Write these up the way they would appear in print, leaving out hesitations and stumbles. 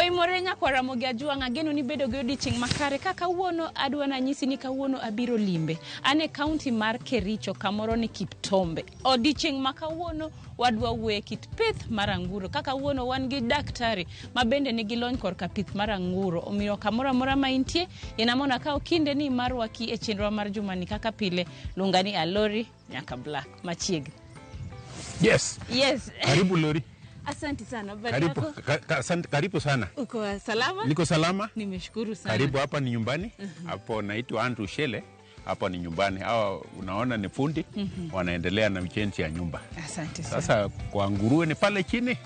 Morenya kwa Ramogi Ajuang ageno ni bedo gi odiochieng' makare kaka kawuono adwa nanyisi ni kawuono abiro limbe. Ane kaunti mar Kericho kamoro ni Kiptombe. Odiochieng' ma kawuono wadwa wuoye kit pith mar anguro. Kaka kawuono wan gi daktari mabende nigi lony korka pith mar anguro. Omiyo kamoro amora ma intie inamona kao kinde ni mar waki e chenro mar jumani kaka pile lungani Alori nyaka Black machiegni. Yes. Karibu Lori. Asante sana. Karibu sana. Uko salama? Niko salama. Nimeshukuru sana. Karibu hapa ni nyumbani. Hapo naitwa Andrew Shele. Hapa ni nyumbani. Hao unaona ni fundi. Wanaendelea na ujenzi ya nyumba. Asante sana. Sasa kwa nguruwe ni pale chini.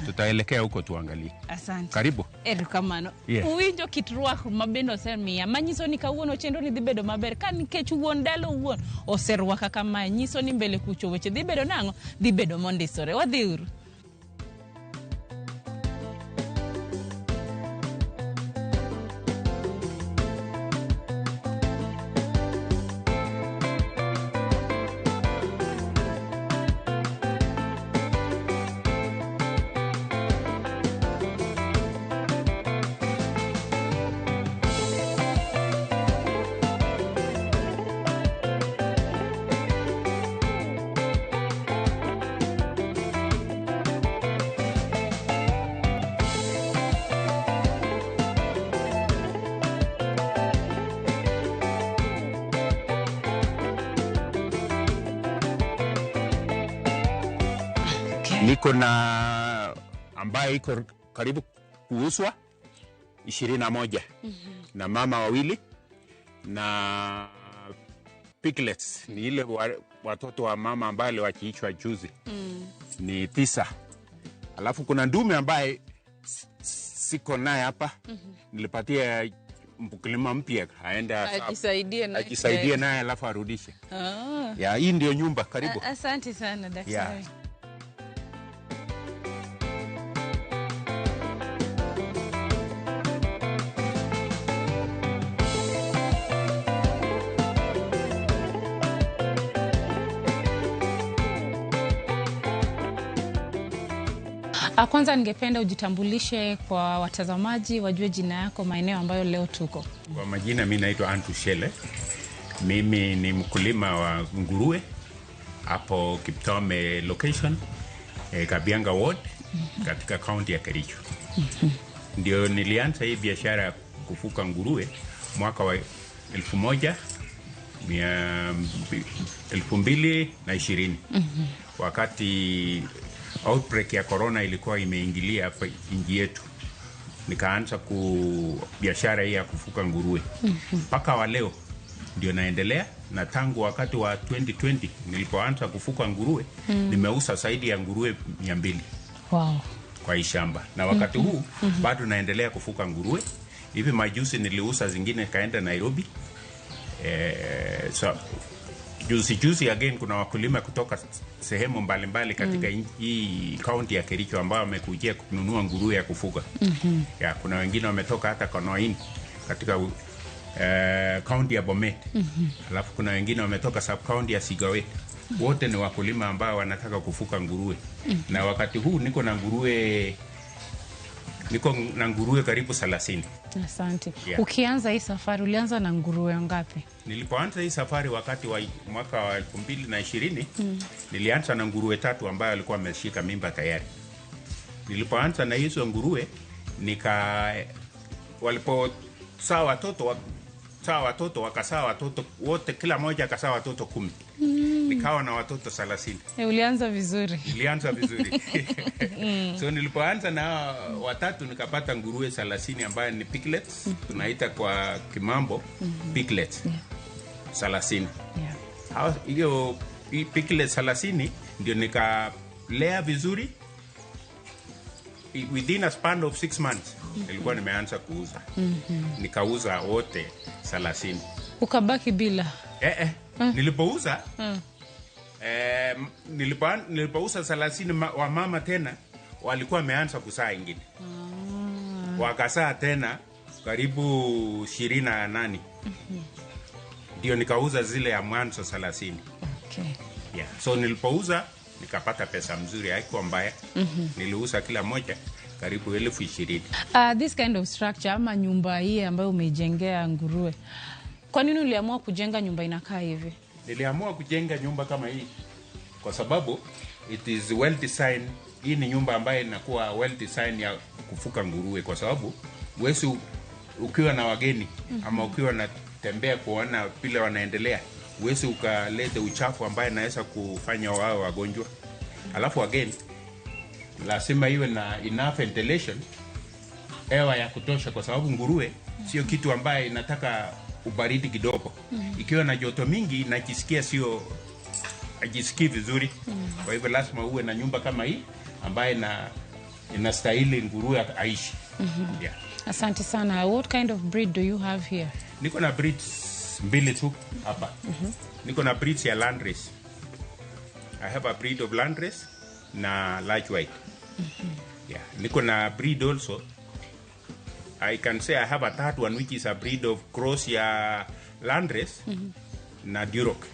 Tutaelekea huko tuangalie. Asante. Karibu. Erokamano. Yes. Uwinjo kitruak mabendo osemia. Manyiso ni kawuono chenro ni dhi bedo maber. Ka nikech wuon dalo wuon oserwaka kama nyiso ni mbele kucho weche dhi bedo nango, dhi bedo mondisore. Wadhi uru. Niko na ambaye iko karibu kuuzwa 21 na mama wawili na piglets ni ile watoto wa mama ambaye waliachishwa juzi ni 9. Alafu kuna ndume ambaye siko naye hapa nilipatia mkulima mpya aenda ajisaidie naye alafu arudishe. Ya hii ndio nyumba. Karibu. Asante sana daktari. Yeah. Kwanza ningependa ujitambulishe kwa watazamaji wajue jina yako, maeneo ambayo leo tuko. Kwa majina mimi naitwa Andrew Shele. Mimi ni mkulima wa nguruwe hapo Kiptombe location, Kabianga ward katika county ya Kericho. Ndio nilianza hii biashara ya kufuga nguruwe mwaka wa 2020 wakati outbreak ya corona ilikuwa imeingilia hapa nchi yetu. Nikaanza biashara hii ya kufuga nguruwe. Mpaka wa leo ndio naendelea, na tangu wakati wa 2020 nilipoanza kufuga nguruwe nimeuza zaidi ya nguruwe 200. Wow. Kwa hii shamba. Na wakati huu bado naendelea kufuga nguruwe. Hivi majuzi niliuza zingine kaenda Nairobi. Juzi again kuna wakulima kutoka sehemu mbalimbali katika hii county ya Kericho ambao wamekujia kununua nguruwe ya kufuga. Ya kuna wengine wametoka hata Konoin katika county ya Bomet. Alafu kuna wengine wametoka sub county ya Sigawe. Wote ni wakulima ambao wanataka kufuga nguruwe. Na wakati huu niko na nguruwe karibu 30. Asante. Yeah. Ukianza hii safari ulianza na nguruwe ngapi? Nilipoanza hii safari wakati wa mwaka wa 2020 nilianza na nguruwe 3 ambayo alikuwa ameshika mimba tayari. Nilipoanza na hizo nguruwe walipozaa watoto wakazaa watoto wote, kila moja akazaa watoto 10. Nikawa na watoto 30. Ulianza vizuri. Nilianza vizuri. So nilipoanza na watatu nikapata nguruwe 30 ambayo ni piglets. Tunaita kwa kimambo piglets. 30. Hiyo piglets 30 ndio nikalea vizuri. Within a span of 6 months nilikuwa nimeanza kuuza. Nikauza wote 30. Ukabaki bila? Nilipouza nilipouza 30 wa mama tena walikuwa wameanza kuzaa ingine. Wakazaa tena karibu 28. Ndio nikauza zile ya mwanzo 30. Okay. Yeah. So nilipouza nikapata pesa mzuri, haikuwa mbaya. Niliuza kila moja karibu 20,000. This kind of structure ama nyumba hii ambayo umeijengea nguruwe, kwa nini uliamua kujenga nyumba inakaa hivi? Niliamua kujenga nyumba kama hii kwa sababu it is well designed. Hii ni nyumba ambayo inakuwa well designed ya kufuka nguruwe, kwa sababu wewe ukiwa na wageni ama ukiwa na tembea kuona vile wanaendelea, wewe ukalete uchafu ambaye inaweza kufanya wao wagonjwa. Alafu again lazima iwe na enough ventilation, hewa ya kutosha, kwa sababu nguruwe sio kitu ambaye inataka ubaridi kidogo. Ikiwa na joto mingi najisikia sio ajisikii vizuri. Kwa hivyo lazima uwe na nyumba kama hii ambaye inastahili nguruwe aishi. Yeah. Asante sana. What kind of breed do you have here? Niko na breeds mbili tu hapa. Niko na breeds ya Landrace. I have a breed of Landrace na large white. Yeah. Niko na breed also. I can say I have a third one which is a breed of cross ya Landrace na Duroc.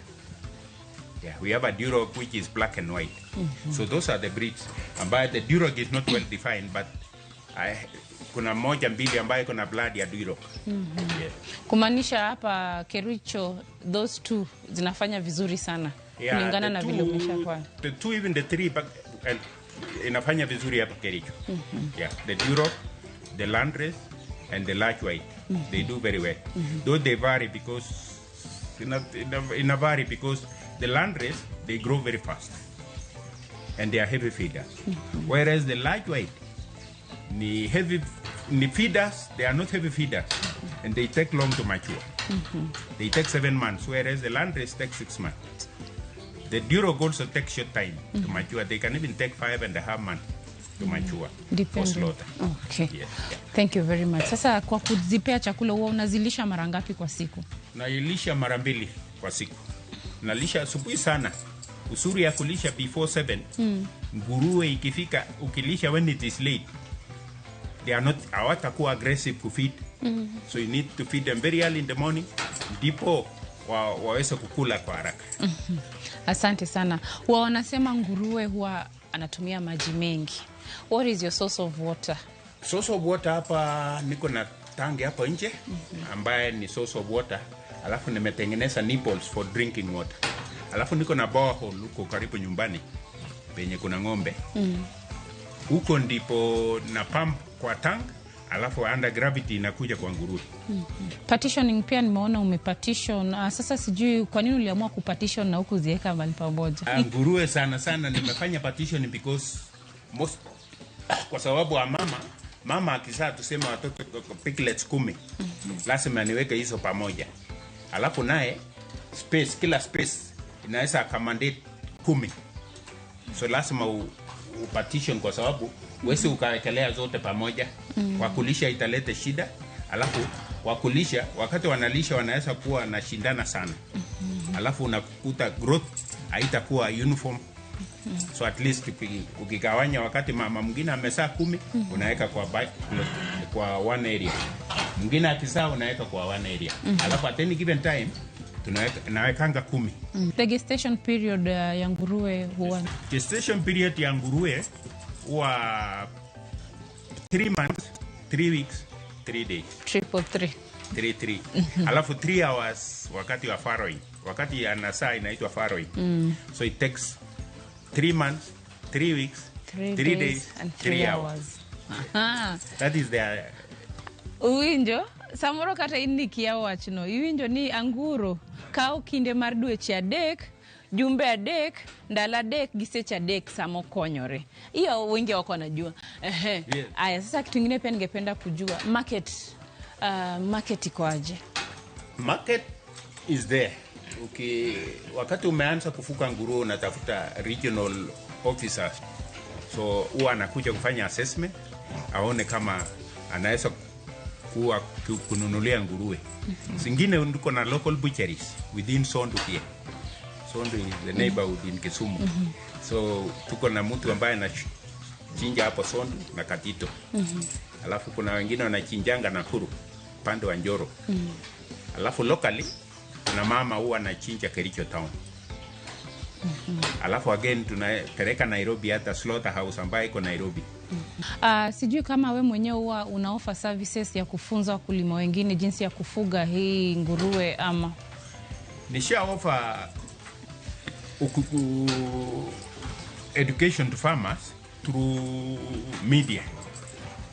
Yeah, we have a Duroc which is black and white. So those are the breeds. Ambaye the Duroc is not well defined, but kuna moja mbili ambaye kuna blood ya Duroc. Yeah. Kumaanisha hapa Kericho those two zinafanya vizuri sana. Yeah, kulingana na vile umeshakuwa. The two, even the three, but inafanya vizuri hapa Kericho. Yeah, the Duroc, the Landrace and the large white. They do very well. Though they vary because vary because the Landrace, they grow very fast and they are heavy feeders. Whereas the large white, ni feeders, they are not heavy feeders and they take long to mature. They take 7 months, whereas the Landrace takes 6 months. The Duroc also takes short time to mature. They can even take 5.5 months to mature for slaughter. Okay. Yes. Thank you very much. Sasa kwa kuzipea chakula huwa unazilisha mara ngapi kwa siku? Nailisha mara 2 kwa siku. Nalisha asubuhi sana. Usuri ya kulisha before 7. Nguruwe ikifika ukilisha when it is late, they are not hawatakuwa aggressive to feed. So you need to feed them very early in the morning ndipo waweze kukula kwa haraka. Asante sana. Wanasema nguruwe huwa anatumia maji mengi. What is your source of water? Source of water hapa niko na tangi hapa nje ambaye ni source of water. Alafu nimetengeneza nipples for drinking water. Alafu niko na borehole huko karibu nyumbani penye kuna ng'ombe. Huko ndipo na pump kwa tank, alafu under gravity inakuja kwa nguruwe. Partitioning pia nimeona umepartition. Sasa sijui kwa nini uliamua kupartition na huku ziweka mahali pamoja. Nguruwe sana nimefanya partition because kwa sababu wa mama akizaa tuseme watoto piglets 10, lazima niweke hizo pamoja. Alafu naye kila space inaweza accommodate 10. So lazima partition kwa sababu wesi ukawekelea zote pamoja. Wakulisha italete shida. Alafu wakulisha wakati wanalisha wanaweza kuwa na shindana sana. Alafu unakuta growth haitakuwa uniform. So at least ukigawanya wakati mama mwingine amezaa 10 unaweka kwa one area. Mwingine akizaa unaweka kwa one area. Alafu at any given time nawekanga 10. The gestation period ya nguruwe huwa? Gestation period ya nguruwe huwa 3 months, 3 weeks, 3 days. 3. Alafu 3 hours wakati wa farrowing. Wakati anazaa inaitwa farrowing. So it takes 3 months, 3 weeks, 3 days and 3 hours. That is the uwinjo samoro kata inni kiao wachno. Iwinjo ni anguro kao kinde mar dweche adek, jumbe adek, ndala adek gi seche adek samo konyore. Hiyo wengi wako wanajua. Aya, sasa kitu kingine pia ningependa kujua market iko aje? Market is there. Wakati umeanza kufuka nguruwe unatafuta regional officers. So huwa anakuja kufanya assessment aone kama anaweza kununulia nguruwe. Zingine ndiko na local butcheries within Sondu here. Sondu is the neighborhood in Kisumu. So tuko na mtu ambaye anachinja hapo Sondu na Katito. Alafu kuna wengine wanachinjanga Nakuru pande wa Njoro. Alafu locally kuna mama huwa anachinja Kericho town. Alafu again tunapeleka Nairobi hata slaughterhouse ambayo iko Nairobi. Sijui kama we mwenyewe huwa unaofa services ya kufunza wakulima wengine jinsi ya kufuga hii nguruwe ama? Nisha offer education to farmers through media.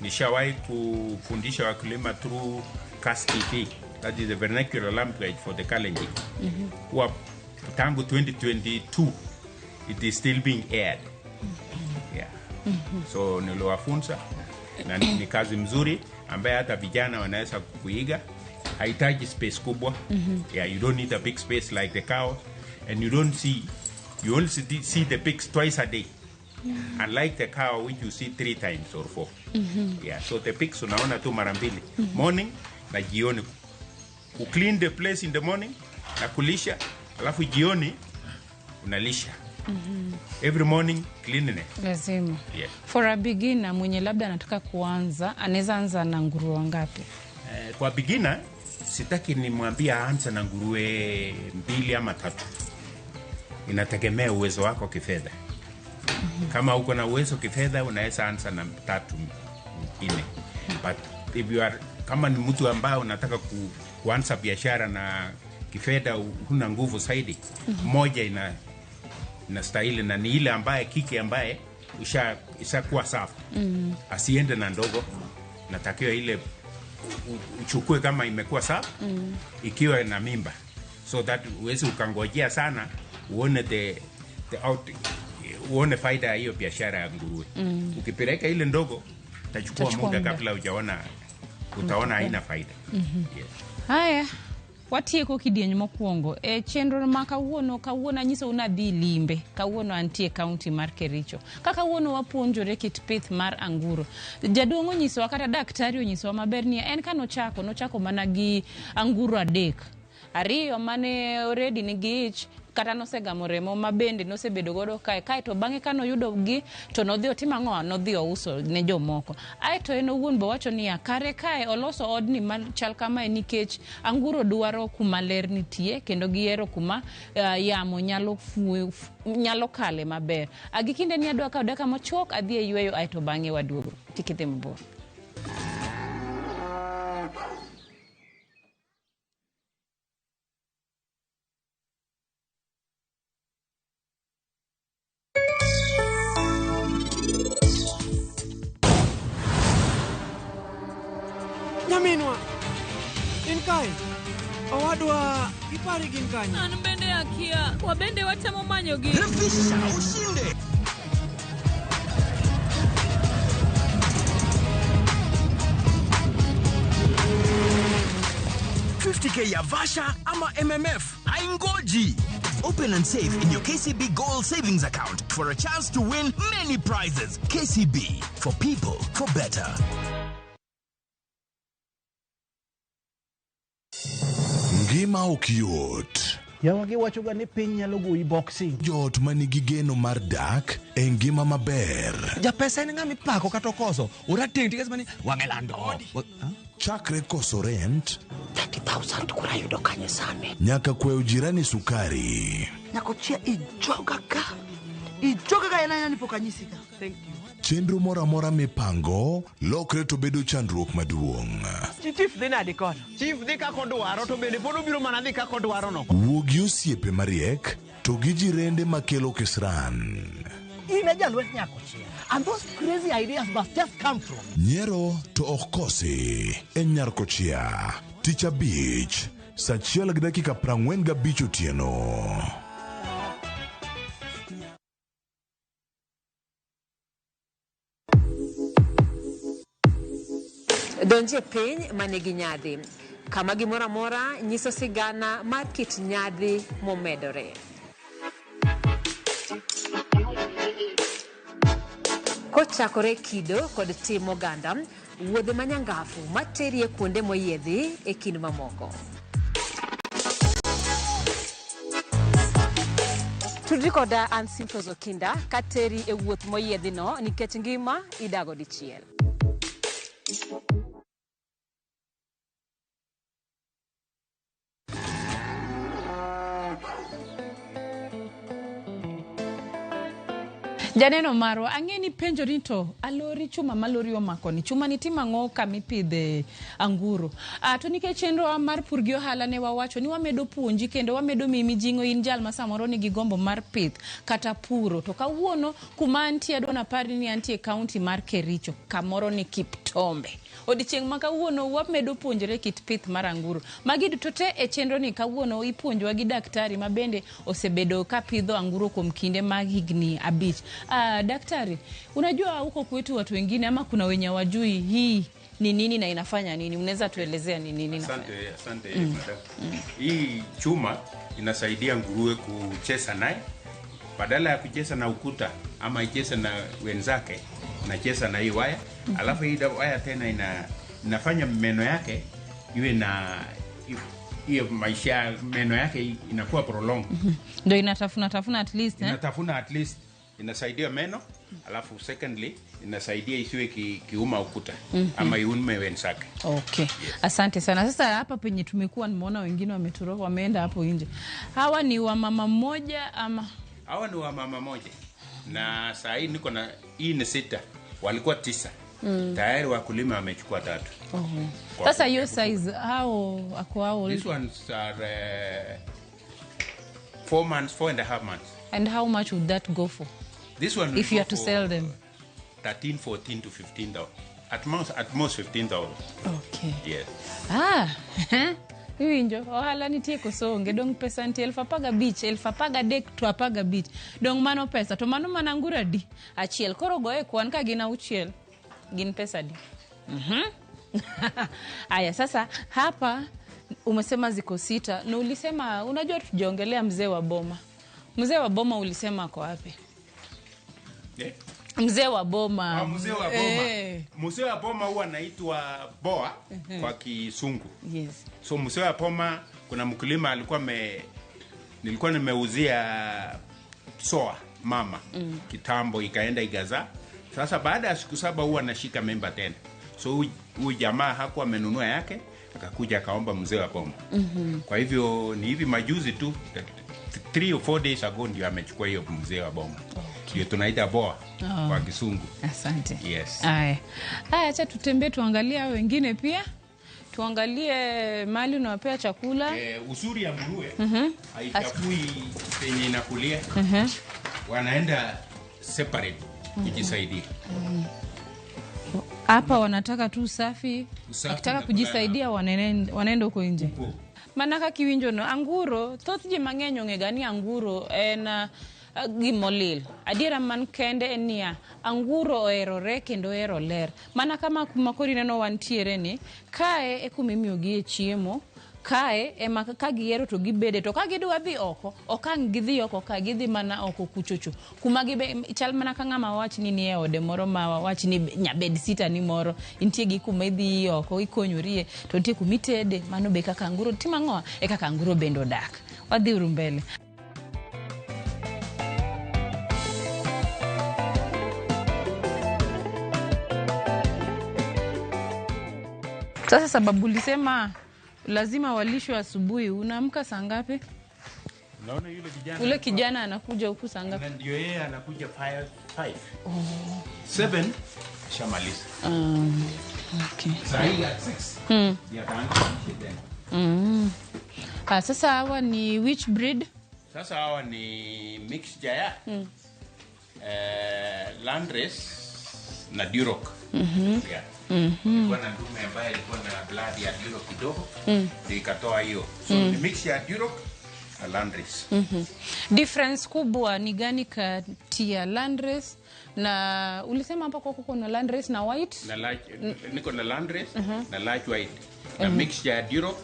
Nishawahi kufundisha wakulima through CAS TV, that is the vernacular language for the Kalenjin. Kwa tangu 2022 it is still being aired. Yeah. So niliwafunza na ni kazi mzuri ambaye hata vijana wanaweza kuiga. Haitaji space kubwa. Yeah, you don't need a big space like the cows, and you only see the pigs twice a day. Unlike the cow which you see 3 times or 4. Yeah, so the pigs unaona tu mara mbili, morning na jioni. You clean the place in the morning na kulisha, alafu jioni unalisha. Every morning cleanliness. Lazima. Yeah. For a beginner mwenye labda anataka kuanza, anaweza anza na nguruwe ngapi? Kwa beginner sitaki nimwambie aanze na nguruwe 2 ama 3. Inategemea uwezo wako kifedha. Kama uko na uwezo kifedha unaweza anza na 3 4. But if you are kama ni mtu ambaye unataka kuanza biashara na kifedha huna nguvu zaidi, moja ina stahili, na ni ile ambaye kike ambaye ishakuwa safi. Asiende na ndogo. Natakiwa ile uchukue kama imekuwa safi, ikiwa na mimba, so that uweze ukangojea sana uone uone faida ya hiyo biashara ya nguruwe. Ukipeleka ile ndogo utachukua muda kabla utaona haina faida. Yes. Haya, watieko kidieny mokwongo chenro ma kawuono nyiso una dhi limbe kawuono antie county mar Kericho. Kaka wuono wapuonjore kit pith mar anguro. Jaduong' onyiso kata daktari onyiso maber ni en nochako mana gi anguro 3. 2 mane already ni gich kata nosegamo remo mabende nosebedo godo kae to bang'e kanoyudo gi to nodhi otimo ang'o, nodhi ouso ne jomoko. To en owuon bo wacho ni kare kae oloso odni machal kama nikech anguro dwaro kuma ler nitie kendo gihero kuma yamo nyalo kale maber. Agikinde ni adwa kawo dakika mochok adhi e yweyo to bang'e waduogo. Kik idhi mabor. Nyaminwa, in kai, owadwa ipari gin kanyo. An bende akia, wabende watemo manyo gi. Refisha ushinde. $50K ya Vasha ama MMF. Haingoji. Open and save in your KCB Gold Savings account for a chance to win many prizes. KCB, for people, for better. Ngima ukiot. Yawagi wachoga ni piny nyalo goyi boxing. Jot manigi geno mar dak e ngima maber. Ja pesa ni ngami pako katokoso. Ura tingi mani wangelando. Chakre koso rent 30,000 kura yudo kanye sane. nyaka kweo jirani sukari. Nakochia ijoga ka yana nipo kanyisika. Thank you. Chenro mora mipango lokre to bedo chandruok maduong'. Chief dhi nadi kono. Chief dhi ka kodwaro to bende bodo biro mana dhi ka kodwaro no. Wuogi osiepe mariek to gi jirende makelo kisran. Ine jalwet Nyakochia. And those crazy ideas must just come from. Nyiero to ok kosi en Nyarkochia. Tich Abich, saa 1:45 otieno. Donje piny manigi nyadhi. Kama gimora mora nyiso sigana mar kit nyadhi momedore. Kochakore kido kod tim oganda, wuodhe manyangafu materie kuonde moyiedhi e kind mamoko. Tudri koda Ansimtos Okinda kateri e wuoth moyiedhi no nikech ngima idago dichiel. Janeno marwa ang'eni penjo ni to alori chuma malori omako ni chuma ni tima ng'o kamipidhe anguro. To nikech chenro mar pur gi ohala ne wawacho ni wamedo puonji kendo wamedo mimi jingo in jal ma samoro ni gi gombo mar pith kata puro. To kawuono kuma antie adona pari ni antie county mar Kericho kamoro ni Kiptombe. Odichieng' ma kawuono wamedo puonjore kit pith mar anguro. Magi duto te e chenro ni kawuono ipuonjwa gi daktari ma bende osebedo ka pidho anguro kuom kinde mag higni 5. Daktari, unajua huko kwetu watu wengine ama kuna wenye wajui hii ni nini na inafanya nini? Unaweza tuelezea ni nini inafanya? Asante madam. Hii chuma inasaidia nguruwe kucheza naye. Badala ya kucheza na ukuta ama icheza na wenzake, anacheza na hii waya. Alafu hii waya tena inafanya meno yake iwe na hiyo maisha, meno yake inakuwa prolong. Ndio inatafuna at least, inatafuna at least, inasaidia meno. Alafu secondly inasaidia isiwe kiuma ukuta ama iume wenzake. Okay. Yes. Asante sana. Sasa hapa penye tumekuwa nimeona wengine wametoroka wameenda hapo nje. Hawa ni wa mama mmoja ama? Hawa ni wa mama moja. Na saa hii niko na hii ni 6. Walikuwa 9. Tayari wakulima wamechukua 3. Sasa hiyo size hao This ones are 4 months, 4.5 months. And how much would that go for? This one if you are to sell them 13, 14 to 15,000. At most 15,000. Okay. Yes. Winjo ohala nitie kosonge dong pesa nitie 15,000 to 10,000 dong mano pesa to mano mana anguro adi achiel koro goe kwan ka gina uchiel gin pesa di. Aya sasa hapa umesema ziko 6 na ulisema unajua tujongelea mzee wa boma ulisema ako wapi? Mzee wa boma. Mzee wa boma huwa anaitwa boa kwa Kisungu. Yes. So mzee wa boma kuna mkulima nilikuwa nimeuzia soa mama kitambo ikaenda igaza. Sasa baada ya siku 7 huwa anashika memba tena. So huyu jamaa hakuwa amenunua yake akakuja akaomba mzee wa boma. Kwa hivyo ni hivi majuzi tu 3 or 4 days ago ndio amechukua hiyo mzee wa boma. Ndio tunaita boa kwa Kisungu. Asante. Yes. Haya acha tutembee tuangalie hao wengine pia. Tuangalie mali unawapea chakula. Uzuri ya nguruwe haichafui penye inakulia. Wanaenda separate kujisaidia. Hapa wanataka tu usafi. Wakitaka kujisaidia wanaenda huko nje. Manaka kiwinjo no anguro thoth ji mang'eny ong'ega ni anguro en gimolil. Adiera man kende en niya anguro oherore kendo ohero ler. Mana kama kumakori neno wantiere ni kae e kumimiyogi e chiemo. Kae ema ka giero to gibede to ka gidwa dhi oko okang gidhi oko ka gidhi mana oko kuchocho kuma gibe chal mana ka ng'ama wach ni nie ode moro ma wach ni nyabed sita ni moro intie gi kuma idhi oko ikonyorie to intie kumitede mano be kaka anguro tima ng'oa e kaka anguro bendo dak. Wadhi uru mbele. Sasa sababu ulisema lazima walishwe asubuhi. Unaamka saa ngapi? Naona yule kijana anakuja huku saa ngapi? Ndio yeye anakuja 5. 7 shamaliza. Okay. Saa hii at 6. Sasa hawa ni which breed? Sasa hawa ni mixture ya Landrace na Duroc. Ilikuwa na ndume ambaye ilikuwa na blood ya Duroc kidogo, ikatoa hiyo. So ni mix ya Duroc na Landrace. Difference kubwa ni gani kati ya Landrace na ulisema hapa kwa kuna Landrace na white? Na large, niko na Landrace na large white. Na mixture ya Duroc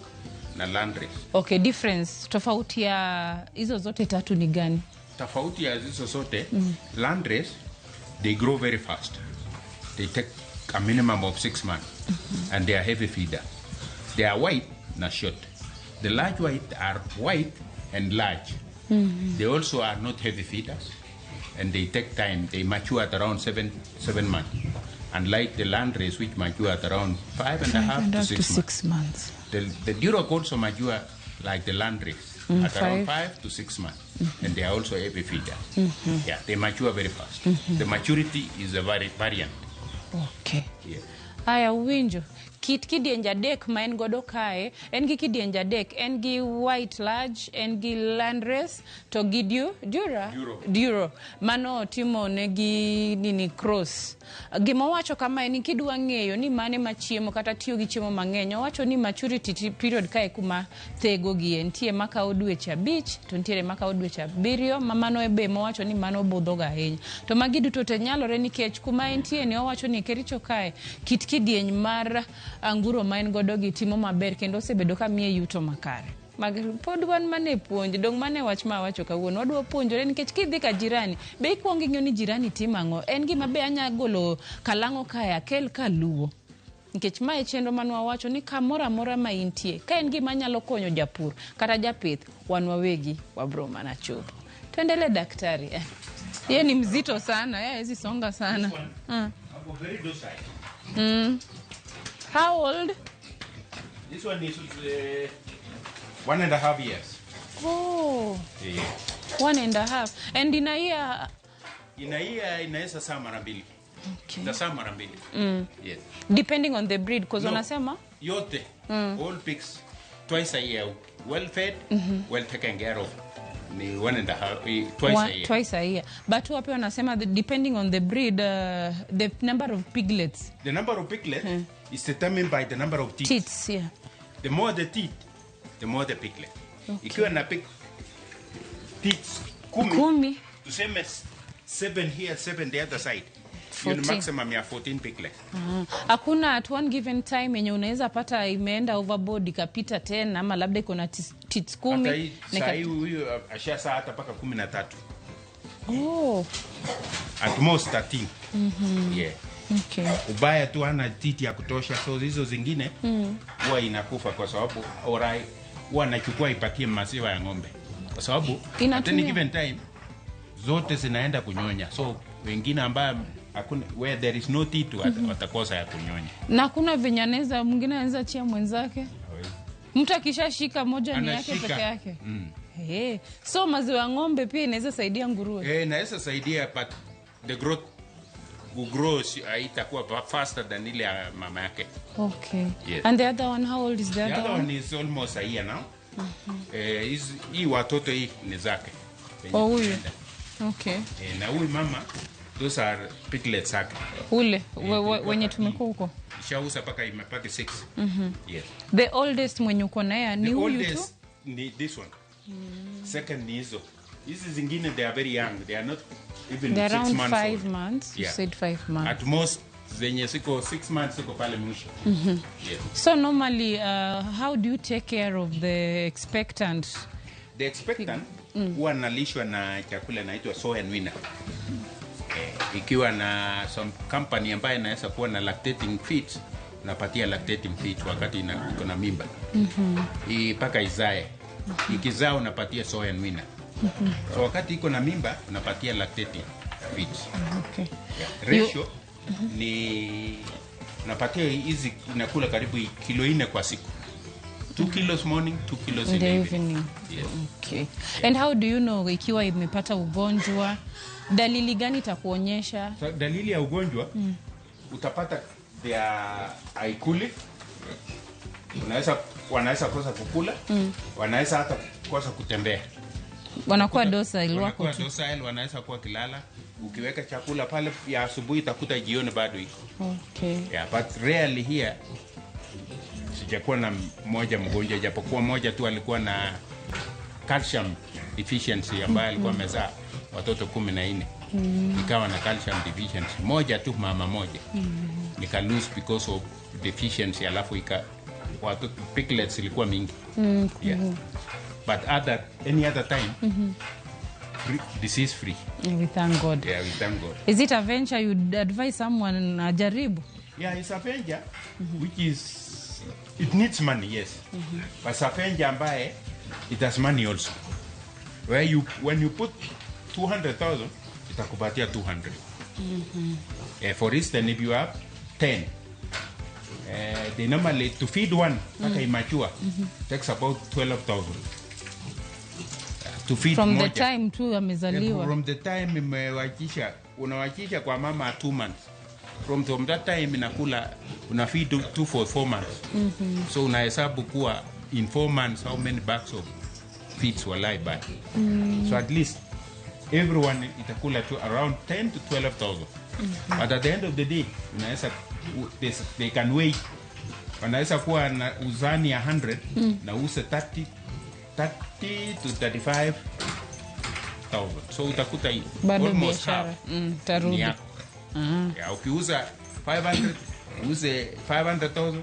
na Landrace. Okay, difference tofauti ya hizo zote 3 ni gani? Tofauti ya hizo zote Landrace they grow very fast. They take a minimum of 6 months. And they are heavy feeder. They are white, not short. The large white are white and large. They also are not heavy feeders. And they take time. They mature at around 7 months. Unlike the Landrace, which mature at around 5.5 to 6 months. The Duroc also mature like the Landrace. at around 5 to 6 months. And they are also heavy feeder. Yeah, they mature very fast. The maturity is a variant. Okay. Yeah. Aya winjo. Kit kidienje adek ma en godo kae, en gi kidienje adek, en gi white large, en gi landrace, to gi duro. Mano timo ne gi nini cross. Gima wacho kama ni kidwa ng'eyo ni mane machiemo kata tiyo gi chiemo mang'eny, wacho ni maturity period kae kuma thego gi entie makao dweche 5 to ntiere makao dweche 7, mano ebe wacho ni mano budho ga ahinya. To magi duto te nyalore nikech kuma entie ni wacho ni Kericho kae kit kidieny mar anguro ma en godo gi timo maber kendo osebedo ka miye yuto makare. Pod wan mane puonj, dong mane wach ma wacho kawuono, wadwa puonjore nikech kidhi ka jirani, be ikuongo ing'eyo ni jirani timo ang'o. En gima be anya golo kalang'o kae akel kaluwo. Nikech mae chenro manwa wacho ni kamoro amora ma intie, ka en gima nyalo konyo japur kata japith, wan wawegi wabro mana chopo. Tuendele daktari. Yeye ni mzito sana, hizi songa sana. Very docile. How old? This one is 1.5 years. Oh. Yeah. 1.5. And in a year? In a year, inaweza saa mara mbili. Okay. Itasaa mara mbili. Yes. Depending on the breed, because wanasema? Yote. All pigs, twice a year. Well fed, well taken care of. Ni 1.5, twice a year. Twice a year. But wapi wanasema, depending on the breed, the number of piglets. The number of piglets is determined by the number of teeth. Teats, yeah. The more the teeth, the more the piglet. Okay. Ikiwa na teeth 10, tuseme 7 here, 7 the other side. Hiyo ni maximum ya 14 piglets. Hakuna at one given time yenye unaweza pata imeenda overboard ikapita 10 ama labda iko na teeth 10. Sasa huyu ashasa hata paka 13. Oh. At most 13. Yeah. Okay. Ubaya tu hana titi ya kutosha, so hizo zingine huwa inakufa kwa sababu orai huwa anachukua ipatie maziwa ya ng'ombe. Kwa sababu at any given time zote zinaenda kunyonya. So wengine ambao hakuna, where there is no teat watakosa ya kunyonya. Na kuna vinyaneza mwingine anaweza chia mwenzake. Mtu akishashika moja ni yake peke yake. So maziwa ng'ombe pia inaweza saidia nguruwe. Inaweza saidia, but the growth grows itakuwa faster than ile ya mama yake. Okay. Yes. And the other one, how old is the other one? The other one is almost a year now. Hii watoto hii ni zake. Huyu. Okay. Na huyu mama, those are piglets zake. Ule wenye tumekuwa huko. Ishauza paka imepata 6. Yes. The oldest mwenye uko naye ni huyu tu? The oldest ni this one. Second ni hizo. Hizi zingine they are very young. They are not even 6 months old. 5 months. Yeah. You said 5 months. At most zenye siko 6 months siko pale mwisho. Yes. So normally how do you take care of the expectant? The expectant huwa nalishwa na chakula inaitwa soy and winner. Ikiwa na some company ambaye inaweza kuwa na lactating feeds, unapatia lactating feeds wakati iko na mimba. Ipaka izae. Ikizaa unapatia soy and winner. So wakati iko na mimba unapatia lactating feeds. Okay. Yeah. Ratio ni unapatia hizi inakula karibu kilo 4 kwa siku. 2 kilos morning, 2 kilos in the evening. Yes. Okay. Yeah. And how do you know ikiwa imepata ugonjwa? Dalili gani itakuonyesha? So, dalili ya ugonjwa utapata haikuli. Wanaweza kosa kukula, wanaweza hata kosa kutembea. Wanakuwa docile wako. Wanakuwa docile, wanaweza kuwa kilala. Ukiweka chakula pale ya asubuhi itakuta jioni bado iko. Okay. Yeah, but rarely here sijakuwa na mmoja mgonjwa, japokuwa mmoja tu alikuwa na calcium deficiency ambaye alikuwa amezaa watoto 14. Ikawa na calcium deficiency. Moja tu, mama moja. Nika lose because of deficiency, alafu watoto piglets ilikuwa mingi. Yeah. But any other time disease free. We thank God. Yeah, we thank God. Is it a venture you'd advise someone ajaribu? Yeah, it's a venture which is, it needs money, yes. But it's a venture ambaye it has money also. When you put 200,000, itakupatia 200. For instance, if you have 10, they normally, to feed one, immature, takes about 12,000. to feed From moja. the time tu amezaliwa. From the time imewachisha, unawachisha kwa mama 2 months. From that time inakula, una feed to for 4 months. So unahesabu kuwa in 4 months how many bags of feeds will lie by. So at least everyone itakula to around 10 to 12,000. But at the end of the day, unaweza they can weigh, wanaweza kuwa na uzani 100 na use 30 to 35,000. So utakuta Bado almost biashara. half Tarudi. ni yako. Ya, ukiuza 500, use 500,000,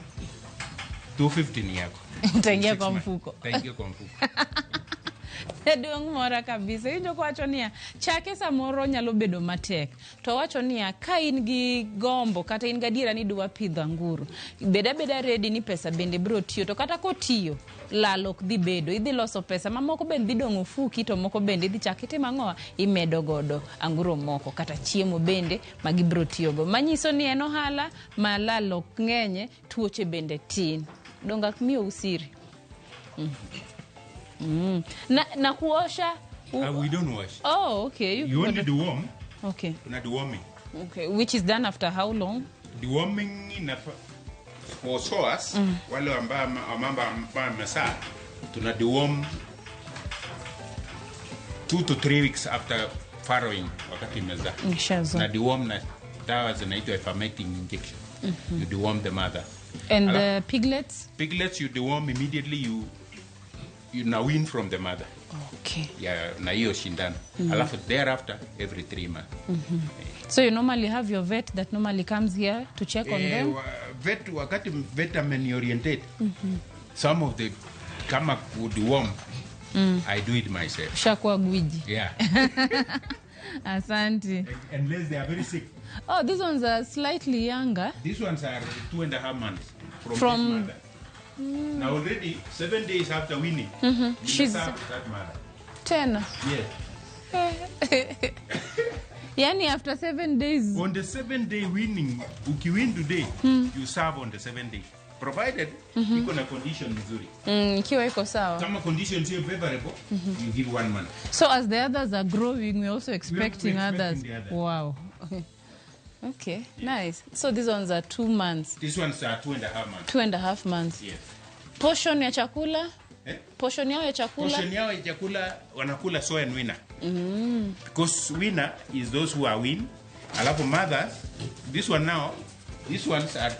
250 ni yako. Utaingia 6 kwa months. mfuko. Utaingia kwa mfuko. Duong' mora kabisa. Injo kwacho niya, chake samoro nyalo bedo matek. To wacho niya, ka in gi gombo, kata in gadiera ni dwa pidho anguro, beda ready ni pesa bende bro tiyo. To kata kotiyo, lalo ok dhi bedo. Idhi loso pesa, mamoko bende dhi dong' ofuki, to moko bende idhi chakite mang'oa, imedo godo anguro moko, kata chiemo bende magibro tiyogo. Manyiso ni en ohala, ma lalo ng'enye, tuoche bende tin. Donga miyo usiri. Na kuosha? We don't wash. Oh, okay. You only deworm. Okay. Kuna deworming. Okay. Which is done after how long? Deworming for soas, wale ambao wamesaa, tuna deworm 2 to 3 weeks after farrowing, wakati imezaa. Nishazo. Na deworm na dawa zinaitwa ivermectin injection. You deworm the mother. And the piglets? Piglets you deworm immediately, you now wean from the mother. Okay. Yeah, na hiyo shindano. Alafu thereafter every 3 months. So you normally have your vet that normally comes here to check on them? Vet, wakati vet ameniorientate, some of the kama deworm, I do it myself. Shakwa gwiji. Yeah. Asante. Unless they are very sick. Oh, these ones are slightly younger. These ones are 2.5 months From this mother. Now already 7 days after weaning, She's that mother. 10. Yes. Yani after 7 days. On the 7th day weaning, ukiwin today, you serve on the 7th day. Provided iko na condition nzuri. Ikiwa iko sawa. Kama conditions are favorable, you give 1 month. So as the others are growing, we're also expecting We're others. expecting the others. Wow. Okay, nice. So these ones are 2 months. These ones are 2.5 months. 2.5 months. Yes. Portion ya chakula? Eh? Portion yao ya chakula? Portion yao ya chakula wanakula soy and winner. Because winner is those who are weaned. Alafu mothers, this one now, these ones are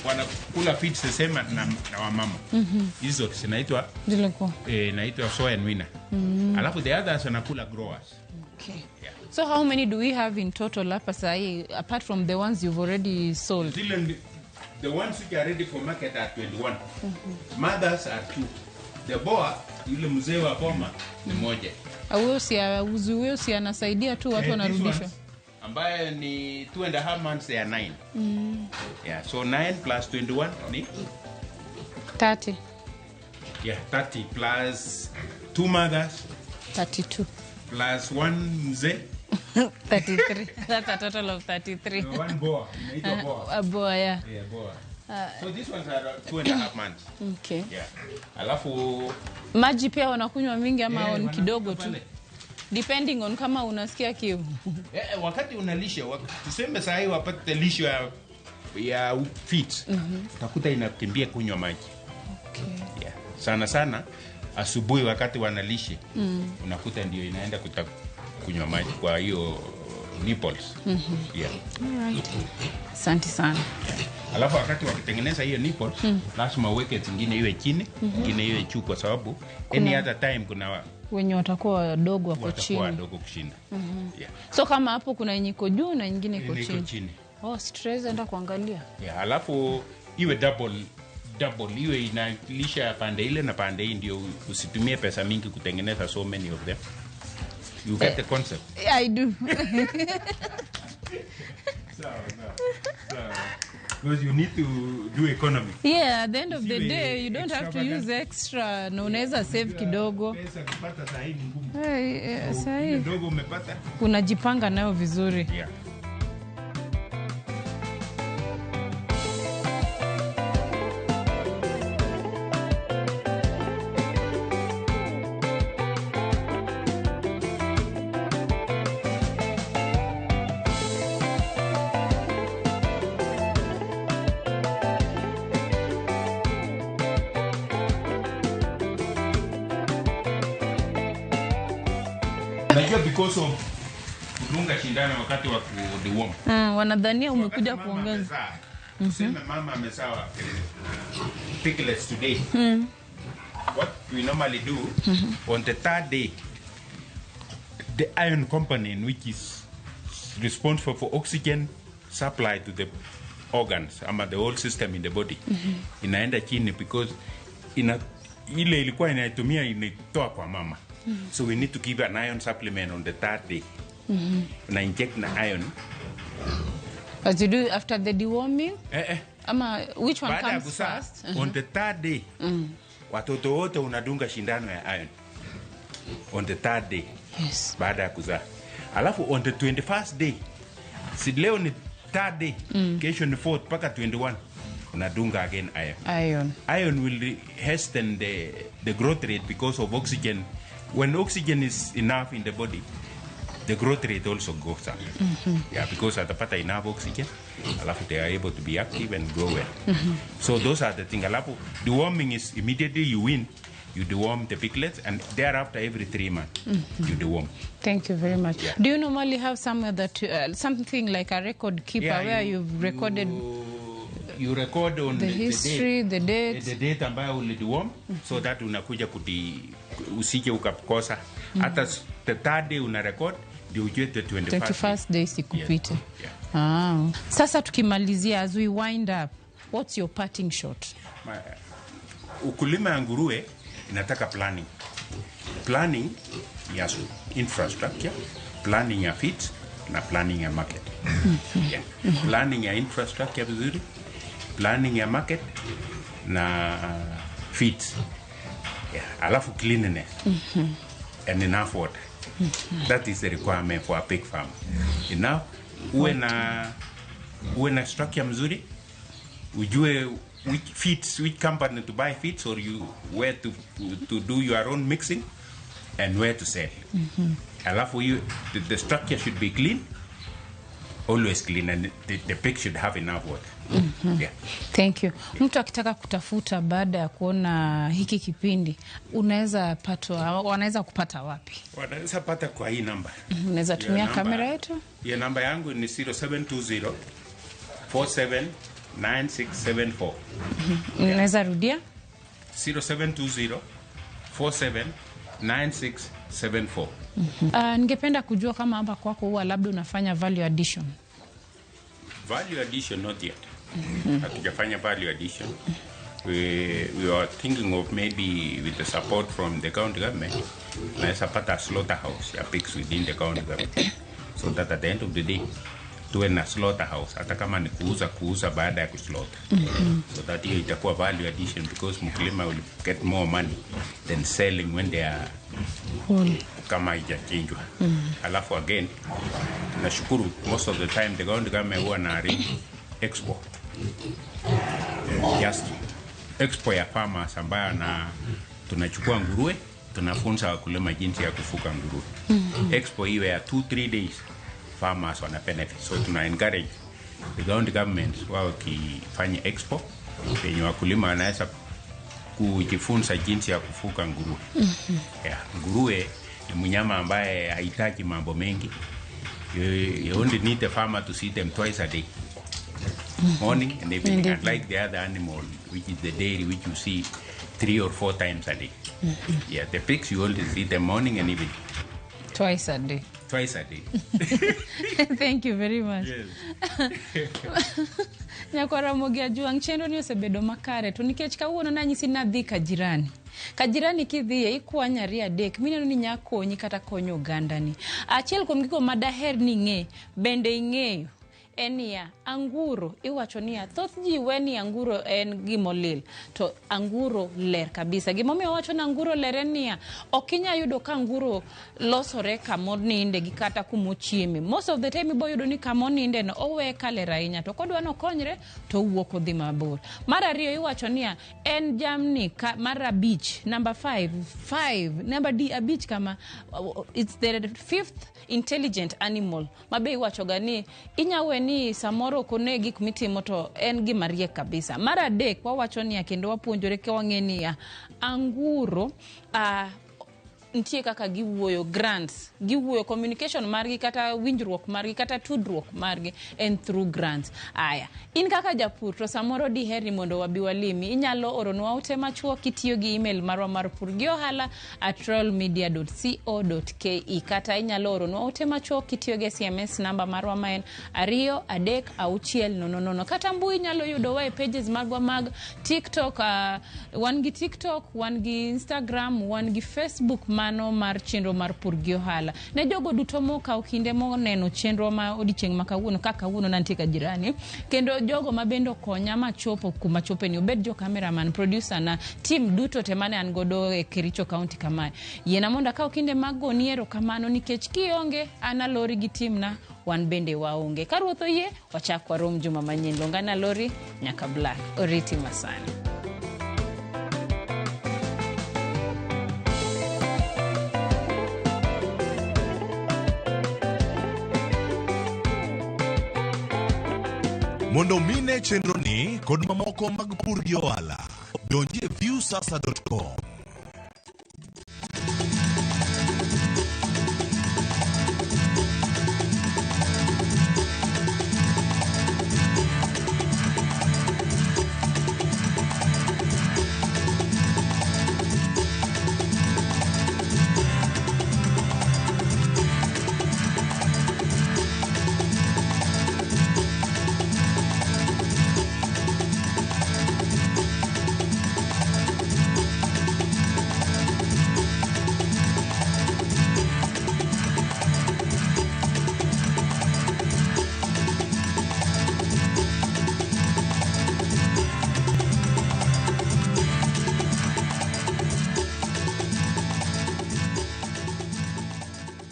wanakula feeds the same na wamama. Hizo zinaitwa naitwa soy and winner. Alafu the others wanakula growers. Okay. Yeah. So how many do we have in total hapa sahi, apart from the ones you've already sold? The ones which are ready for market are 21. Mothers are 2. The boa, yule mzee wa boma, ni moja. Huyo si anasaidia tu watu wanarudishwa. Ambaye ni 2.5 months, they are 9. Yeah, so 9 plus 21 ni 30. Yeah, 30 plus 2 mothers 32. plus 1 mzee 33. That's a total of 33. 1 boa. Inaitwa boa. A boa, yeah. Yeah, boa. So these ones are 2.5 months. Okay. Yeah. Alafu Maji pia wanakunywa mingi ama on kidogo tu? pale. Depending on kama unasikia kiu. Wakati unalisha, tuseme saa hii wapate lisho ya feet, utakuta inakimbia kunywa maji. Okay. Yeah. Sana sana asubuhi wakati wanalishe, unakuta ndio inaenda kunywa maji kwa hiyo nipples. Yeah. Alright. Asante sana. Alafu wakati wakitengeneza hiyo nipples, lazima uweke zingine iwe chini, nyingine iwe juu, kwa sababu any other time kuna wenye watakuwa wadogo wako chini. Watakuwa wadogo kushinda. Yeah. So kama hapo kuna yenye iko juu na nyingine iko Iko chini. chini. Oh, stress enda kuangalia. Yeah, alafu iwe double iwe inalisha pande ile na pande hii, ndio usitumie pesa mingi kutengeneza so many of them. You get the concept? Yeah, I do. So. Because you need to do economy. Yeah, at the end of the day, you don't have to use extra. Na unaweza save kidogo. Pesa kupata saa hii ni ngumu. Saa hii Kidogo umepata. unajipanga nayo vizuri. Yeah. Unajua because of kudunga shindano wakati wa kudeworm. Wanadhania umekuja kuongeza. Tuseme mama amezaa piglets today. What we normally do on the third day, the iron company, which is responsible for oxygen supply to the organs, the whole system in the body, inaenda chini because ile ilikuwa inaitumia inatoa kwa mama. So we need to give an iron supplement on the third day. Na inject na iron. As you do after the deworming? Which one comes first? On the third day, watoto wote unadunga shindano ya iron. On the third day. Yes. Baada ya kuzaa. Alafu on the 21st day, si leo ni third day, kesho ni 4th paka 21, unadunga again iron. Iron will hasten the growth rate because of oxygen. When oxygen is enough in the body, the growth rate also goes up. Yeah, because atapata enough oxygen, alafu they are able to be active and grow well. So those are the things. Alafu deworming is immediately you win, you deworm the piglets, and thereafter every 3 months you deworm. Thank you very much. Yeah. Do you normally have somewhere that something like a record keeper where you've recorded? You record on the history, the date. The date ambayo ulideworm, so that unakuja usije ukakosa. Hata the third day una record, ndio ujue the 21st day sikupite. Yeah. Sasa tukimalizia, as we wind up, what's your parting shot? Ukulima ya nguruwe inataka planning. Planning ya infrastructure, planning ya feeds, na planning ya market. Yeah. Planning ya infrastructure vizuri, planning ya market na feeds. Yeah. Alafu cleanliness and enough water. That is the requirement for a pig farm. Enough, uwe na structure mzuri, ujue which feeds, which company to buy feeds, or where to do your own mixing and where to sell. Alafu the structure should be clean, always clean, and the pig should have enough water. Yeah. Thank you. Mtu akitaka kutafuta baada ya kuona hiki kipindi, wanaweza kupata wapi? Wanaweza pata kwa hii namba. Unaweza tumia kamera yetu? Hiyo namba yangu ni 0720 479674. Unaweza rudia? 0720 479674. Ningependa kujua kama hapa kwako huwa labda unafanya value addition. Value addition not yet. Hatujafanya value addition. We are thinking of maybe with the support from the county government, naweza pata slaughterhouse ya pigs within the county government. So that at the end of the day, tuwe na slaughterhouse, hata kama ni kuuza baada ya kuslaughter. So that hiyo itakuwa value addition, because mkulima will get more money than selling when they are kama haijachinjwa. Alafu again, nashukuru most of the time the county government huwa na arrange expo. Yes, expo ya farmers ambayo tunachukua nguruwe, tunafunza wakulima jinsi ya kufuga nguruwe. Expo hiyo ya 2-3 days, farmers wana benefit. So tuna encourage the county government wao kifanya expo yenye wakulima wanaweza kujifunza jinsi ya kufuga nguruwe. Yeah, nguruwe ni mnyama ambaye hahitaji mambo mengi. You only need the farmer to see them twice a day, morning and evening, unlike the other animal, which is the dairy, which you see 3 or 4 times a day. Yeah, the pigs you only see them morning and evening. Twice a day. Twice a day. Thank you very much. Yes. Nyakora mogia juang chendo ni osebedo makare to nikech kawuono nanyisi nadhi kajirani kidhiye ikwanya ria dek mineno ni nyakonyi kata konyo oganda ni. Achiel kuom gigo madaher ni ng'e bende ing'eyo enia anguro iwacho niya thoth ji weni anguro en gimolil, to anguro ler kabisa. Gimomiyo wacho na anguro ler enia okinya yudo ka anguro losore kamoninde gi kata kumochieme. Most of the time ibo yudo ni kamoninde no owe kaler ahinya, to kodwa no konyre to wuok odhi mabor. Mar ariyo iwacho niya en jamni mar abich, number 5 number D abich kama it's the 5th intelligent animal. Mabe iwacho gani inyawe ni samoro kone gik mitimo to en gima riek kabisa. Mar adek wawacho ni kendo wapuonjore ke wang'eni anguro ntie kaka giwuoyo grants, giwuoyo communication margi kata winjruok margi kata tudruok margi en through grants. Aya, in kaka japur to samoro diheri mondo wabi walimi, inyalo oronwa ote machuok kitiyo gi email marwa mar purgiohala@royalmedia.co.ke kata inyalo oronwa ote machuok kitiyo gi SMS namba marwa maen 23600 kata mbui inyalo yudowa e pages magwa mag TikTok, wan gi TikTok, wan gi Instagram, wan gi Facebook, mano mar chenro mar Purgiohala. Ne jogo duto mokaw kinde moneno chenro ma odichieng' makawuono kaka wuono nantie ka jirani, kendo jogo mabendo konya machopo kuma chopeni, obed jo cameraman, producer na team duto te mane an godo e Kericho County kamae. Yena monda kaw kinde magoni erokamano nikech kionge ana Lori gi team na wan bende waonge. Karuoth oyie wachak warom juma manyien. Longana Lori nyaka Black Oriti Masani. Mondo mine chenro ni kod mamoko mag Purgiohala, donji e viewsasa.com.